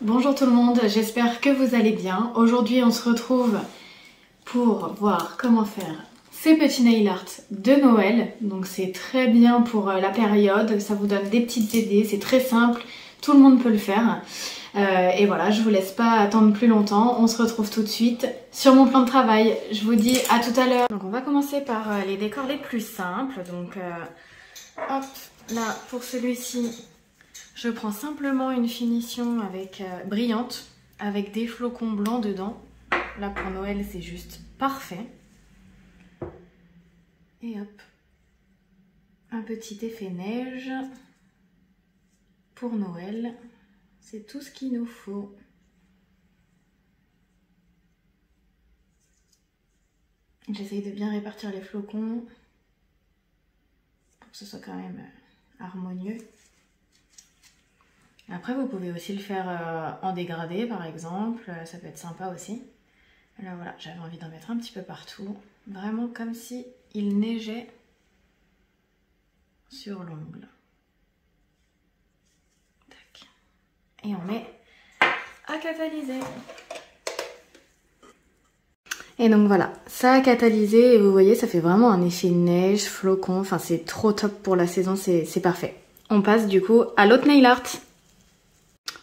Bonjour tout le monde, j'espère que vous allez bien. Aujourd'hui on se retrouve pour voir comment faire ces petits nail art de Noël. Donc c'est très bien pour la période, ça vous donne des petites idées, c'est très simple, tout le monde peut le faire. Et voilà, je vous laisse pas attendre plus longtemps, on se retrouve tout de suite sur mon plan de travail. Je vous dis à tout à l'heure. Donc on va commencer par les décors les plus simples. Donc hop, là pour celui-ci, je prends simplement une finition avec brillante, avec des flocons blancs dedans. Là pour Noël c'est juste parfait. Et hop, un petit effet neige pour Noël. C'est tout ce qu'il nous faut. J'essaye de bien répartir les flocons pour que ce soit quand même harmonieux. Après vous pouvez aussi le faire en dégradé par exemple, ça peut être sympa aussi. Là voilà, j'avais envie d'en mettre un petit peu partout, vraiment comme si il neigeait sur l'ongle. Tac. Et on met à catalyser. Et donc voilà, ça a catalysé et vous voyez ça fait vraiment un effet neige, flocon, enfin c'est trop top pour la saison, c'est parfait. On passe du coup à l'autre nail art.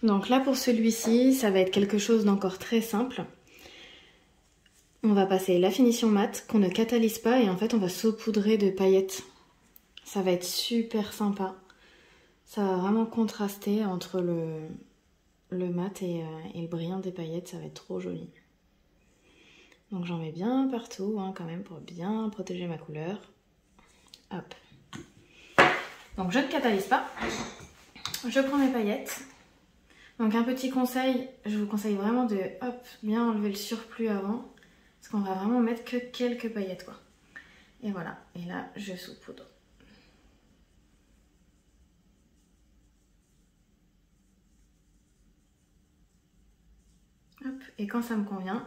Donc là pour celui-ci, ça va être quelque chose d'encore très simple. On va passer la finition mat qu'on ne catalyse pas et en fait on va saupoudrer de paillettes. Ça va être super sympa. Ça va vraiment contraster entre le mat et le brillant des paillettes, ça va être trop joli. Donc j'en mets bien partout hein, quand même pour bien protéger ma couleur. Hop. Donc je ne catalyse pas. Je prends mes paillettes. Donc un petit conseil, je vous conseille vraiment de hop, bien enlever le surplus avant. Parce qu'on va vraiment mettre que quelques paillettes quoi. Et voilà, et là je saupoudre. Hop, et quand ça me convient,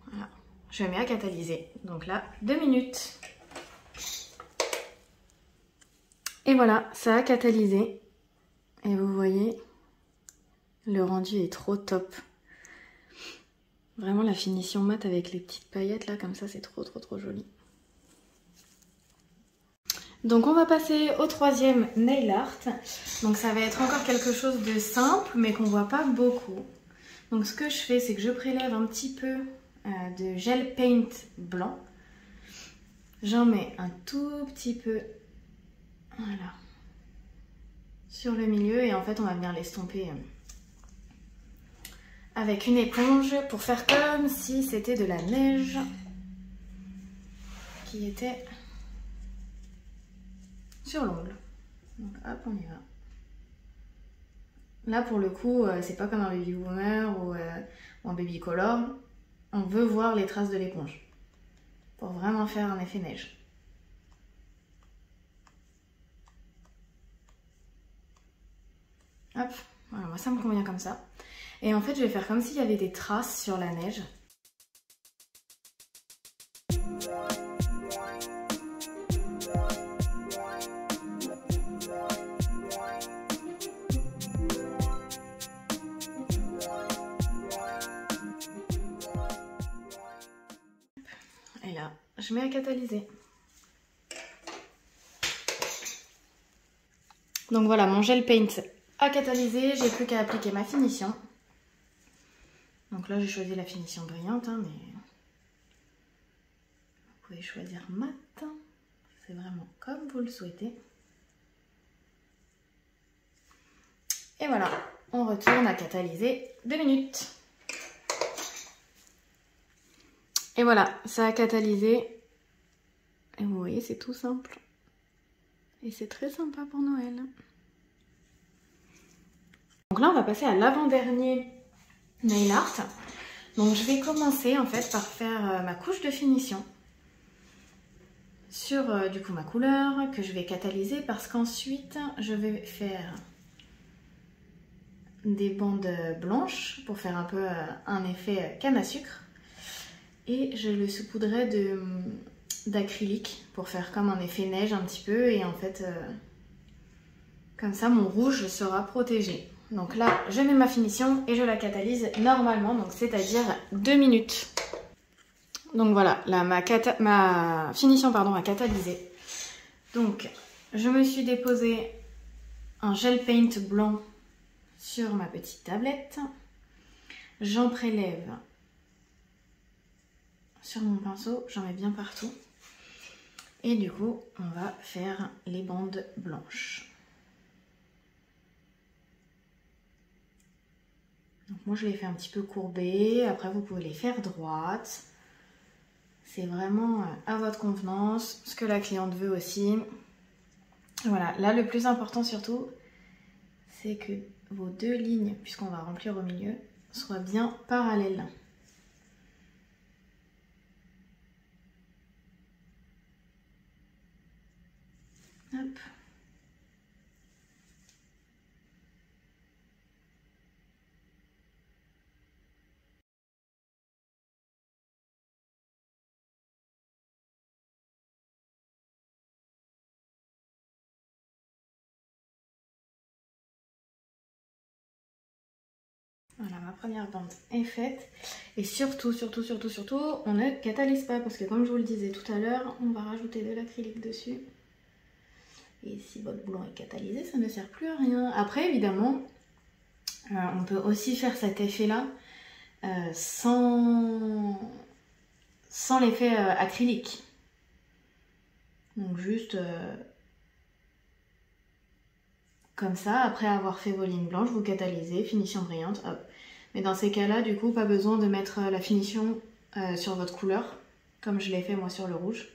voilà, je mets à catalyser. Donc là, 2 minutes. Et voilà, ça a catalysé. Et vous voyez, le rendu est trop top. Vraiment la finition mat avec les petites paillettes là, comme ça, c'est trop joli. Donc on va passer au troisième nail art. Donc ça va être encore quelque chose de simple, mais qu'on voit pas beaucoup. Donc ce que je fais, c'est que je prélève un petit peu de gel paint blanc. J'en mets un tout petit peu, voilà, sur le milieu et en fait on va venir l'estomper avec une éponge pour faire comme si c'était de la neige qui était sur l'ongle. Donc hop, on y va. Là pour le coup, c'est pas comme un baby boomer ou un baby color. On veut voir les traces de l'éponge pour vraiment faire un effet neige. Hop, voilà, moi ça me convient comme ça. Et en fait, je vais faire comme s'il y avait des traces sur la neige. Et là, je mets à catalyser. Donc voilà, mon gel paint a catalysé, j'ai plus qu'à appliquer ma finition. Donc là, j'ai choisi la finition brillante, hein, mais vous pouvez choisir mat. C'est vraiment comme vous le souhaitez. Et voilà, on retourne à catalyser 2 minutes. Et voilà, ça a catalysé. Et vous voyez, c'est tout simple. Et c'est très sympa pour Noël. Donc là, on va passer à l'avant-dernier nail art. Donc je vais commencer en fait par faire ma couche de finition sur du coup ma couleur que je vais catalyser parce qu'ensuite je vais faire des bandes blanches pour faire un peu un effet canne à sucre et je le saupoudrerai d'acrylique pour faire comme un effet neige un petit peu et en fait Comme ça, mon rouge sera protégé. Donc là, je mets ma finition et je la catalyse normalement, donc c'est-à-dire 2 minutes. Donc voilà, là ma finition a catalysé. Donc je me suis déposé un gel paint blanc sur ma petite tablette. J'en prélève sur mon pinceau, j'en mets bien partout. Et du coup, on va faire les bandes blanches. Donc moi je les fais un petit peu courbées, après vous pouvez les faire droites. C'est vraiment à votre convenance, ce que la cliente veut aussi. Voilà, là le plus important surtout, c'est que vos 2 lignes, puisqu'on va remplir au milieu, soient bien parallèles. Hop. Voilà, ma première bande est faite. Et surtout, on ne catalyse pas parce que comme je vous le disais tout à l'heure, on va rajouter de l'acrylique dessus. Et si votre blanc est catalysé, ça ne sert plus à rien. Après, évidemment, on peut aussi faire cet effet-là sans l'effet acrylique. Donc juste comme ça, après avoir fait vos lignes blanches, vous catalysez, finition brillante, hop. Mais dans ces cas-là, du coup, pas besoin de mettre la finition sur votre couleur, comme je l'ai fait moi sur le rouge.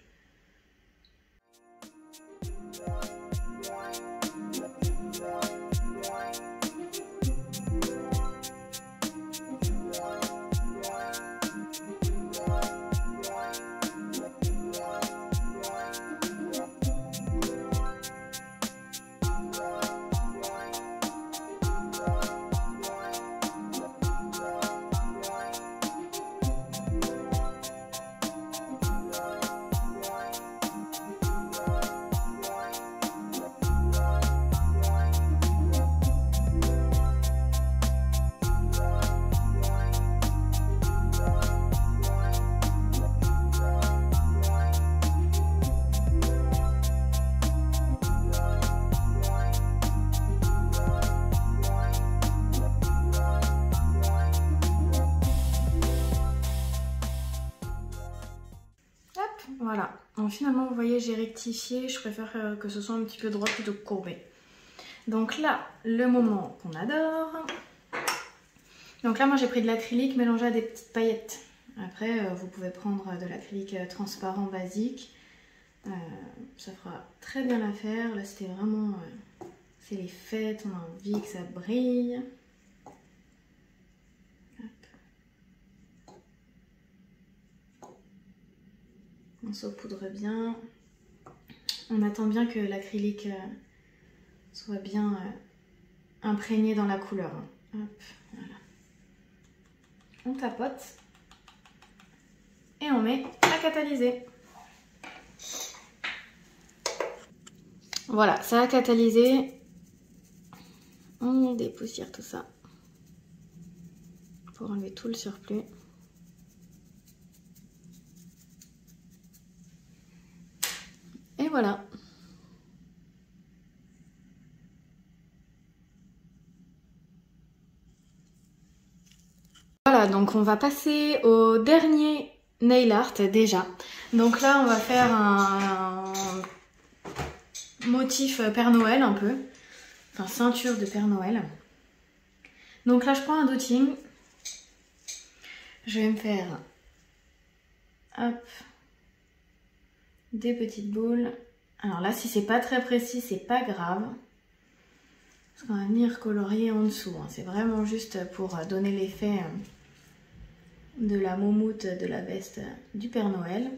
Voilà, donc finalement vous voyez j'ai rectifié, je préfère que ce soit un petit peu droit plutôt que courbé. Donc là, le moment qu'on adore. Donc là moi j'ai pris de l'acrylique mélangé à des petites paillettes. Après vous pouvez prendre de l'acrylique transparent basique. Ça fera très bien l'affaire. Là c'était vraiment... c'est les fêtes, on a envie que ça brille. On saupoudre bien. On attend bien que l'acrylique soit bien imprégné dans la couleur. Hop, voilà. On tapote et on met à catalyser. Voilà, ça a catalysé. On dépoussière tout ça pour enlever tout le surplus. Et voilà. Voilà, donc on va passer au dernier nail art déjà. Donc là, on va faire un motif Père Noël un peu. Enfin, ceinture de Père Noël. Donc là, je prends un dotting. Je vais me faire... hop... des petites boules. Alors là, si c'est pas très précis, c'est pas grave. Parce qu'on va venir colorier en dessous. Hein. C'est vraiment juste pour donner l'effet de la moumoute de la veste du Père Noël.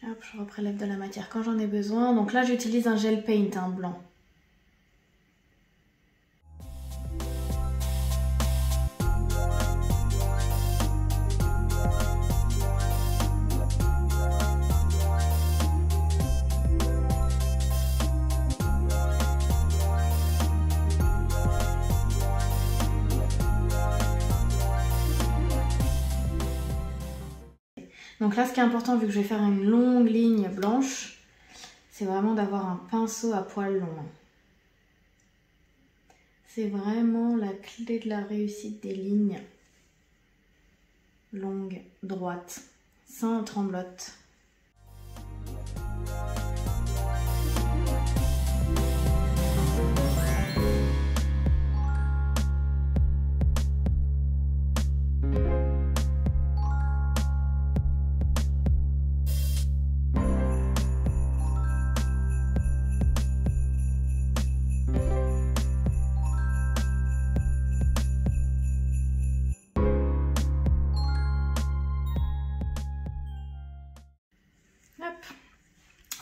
Hop, je reprélève de la matière quand j'en ai besoin. Donc là, j'utilise un gel paint blanc. Donc là, ce qui est important, vu que je vais faire une longue ligne blanche, c'est vraiment d'avoir un pinceau à poil long. C'est vraiment la clé de la réussite des lignes longues, droites, sans tremblote.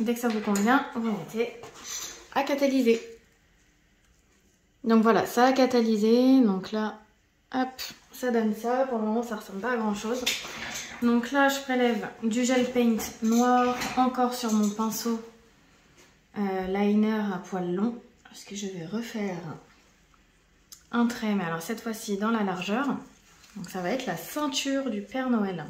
Dès que ça vous convient, vous mettez à catalyser. Donc voilà, ça a catalysé. Donc là, hop, ça donne ça. Pour le moment, ça ressemble pas à grand chose. Donc là, je prélève du gel paint noir encore sur mon pinceau liner à poil long. Parce que je vais refaire un trait, mais alors cette fois-ci dans la largeur. Donc ça va être la ceinture du Père Noël.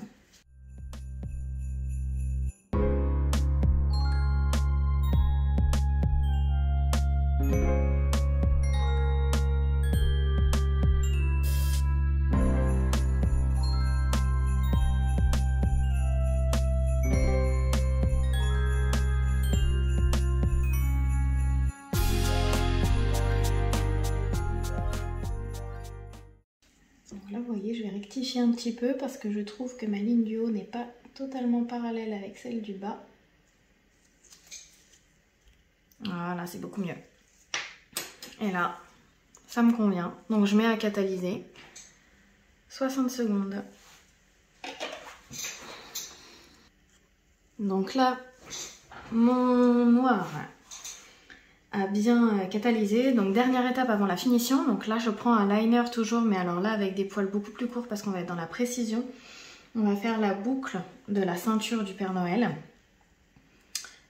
Donc là, vous voyez, je vais rectifier un petit peu parce que je trouve que ma ligne du haut n'est pas totalement parallèle avec celle du bas. Voilà, c'est beaucoup mieux. Et là, ça me convient. Donc je mets à catalyser. 60 secondes. Donc là, mon noir a bien catalysé. Donc dernière étape avant la finition. Donc là, je prends un liner toujours, mais alors là avec des poils beaucoup plus courts parce qu'on va être dans la précision. On va faire la boucle de la ceinture du Père Noël.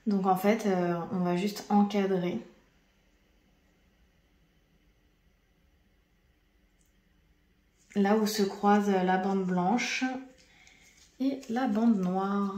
Donc en fait, on va juste encadrer. Là où se croise la bande blanche et la bande noire.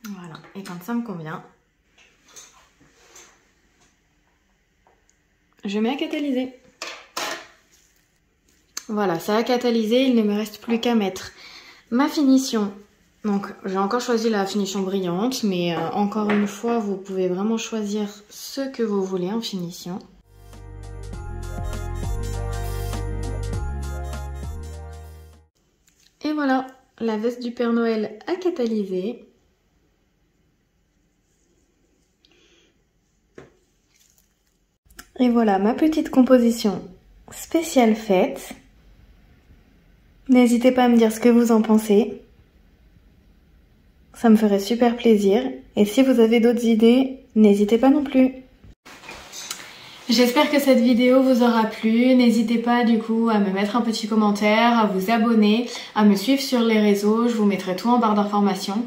Voilà, et quand ça me convient, je mets à catalyser. Voilà, ça a catalysé, il ne me reste plus qu'à mettre ma finition. Donc j'ai encore choisi la finition brillante, mais encore une fois, vous pouvez vraiment choisir ce que vous voulez en finition. Et voilà, la veste du Père Noël a catalysé. Et voilà ma petite composition spéciale fête. N'hésitez pas à me dire ce que vous en pensez. Ça me ferait super plaisir. Et si vous avez d'autres idées, n'hésitez pas non plus. J'espère que cette vidéo vous aura plu. N'hésitez pas du coup à me mettre un petit commentaire, à vous abonner, à me suivre sur les réseaux. Je vous mettrai tout en barre d'informations.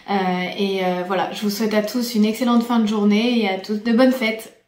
Voilà, je vous souhaite à tous une excellente fin de journée et à tous de bonnes fêtes.